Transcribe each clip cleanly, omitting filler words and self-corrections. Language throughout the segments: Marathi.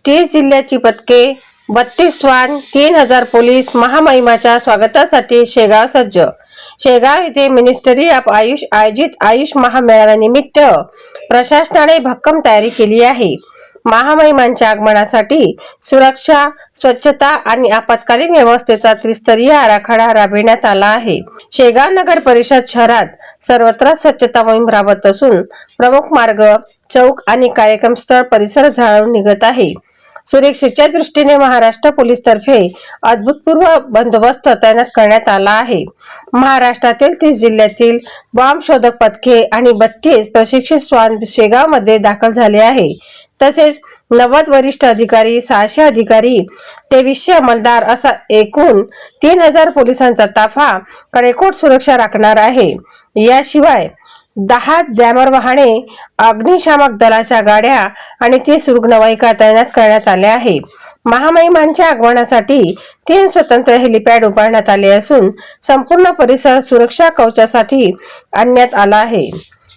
30 जिल्ह्याची पथके, 32 श्वान, 3000 पोलीस महामहिमाच्या स्वागतासाठी शेगाव सज्ज। शेगाव येथे मिनिस्ट्री ऑफ आयुष आयोजित आयुष महामेळाव्यानिमित्त प्रशासनाने भक्कम तयारी केली आहे। महामहिमांच्या आगमनासाठी सुरक्षा, स्वच्छता आणि आपत्कालीन व्यवस्थेचा त्रिस्तरीय आराखडा राबविण्यात आला आहे। शेगाव नगर परिषद शहरात सर्वत्र स्वच्छता मोहीम राबवत असून प्रमुख मार्ग, चौक आणि कार्यक्रम स्थळ परिसर झाडून निघत आहे। सुरक्षेच्या दृष्टीने महाराष्ट्र पोलीस तर्फे अभूतपूर्व बंदोबस्त तैनात करण्यात आला आहे। महाराष्ट्रातील 30 जिल्ह्यातील बॉम्ब शोधक पथके आणि 32 प्रशिक्षित श्वान शेगाव मध्ये दाखल झाले आहे। तसेच 90 वरिष्ठ अधिकारी, 600 अधिकारी, 2300 अंमलदार असा एकूण 3000 पोलिसांचा ताफा कडेकोट सुरक्षा राखणार आहे। याशिवाय 10 जॅमर वाहने, अग्निशामक दलाच्या गाड्या आणि 30 रुग्णवाहिका तैनात करण्यात आल्या आहे। महामहिमांच्या आगमनासाठी 3 स्वतंत्र हेलिपॅड उभारण्यात आले असून संपूर्ण परिसर सुरक्षा कवचासाठी आणण्यात आला आहे।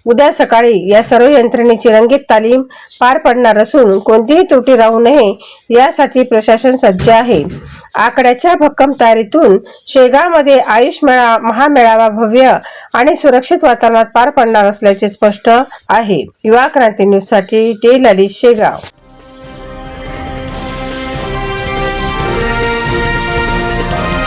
उद्या सकाळी या सर्व यंत्रणेची रंगीत तालीम पार पडणार असून कोणतीही त्रुटी राहू नये यासाठी प्रशासन सज्ज आहे। आकड्याच्या भक्कम तयारीतून शेगावमध्ये आयुष महामेळावा भव्य आणि सुरक्षित वातावरणात पार पडणार असल्याचे स्पष्ट आहे। युवा क्रांती न्यूज साठी ललित शेगाव।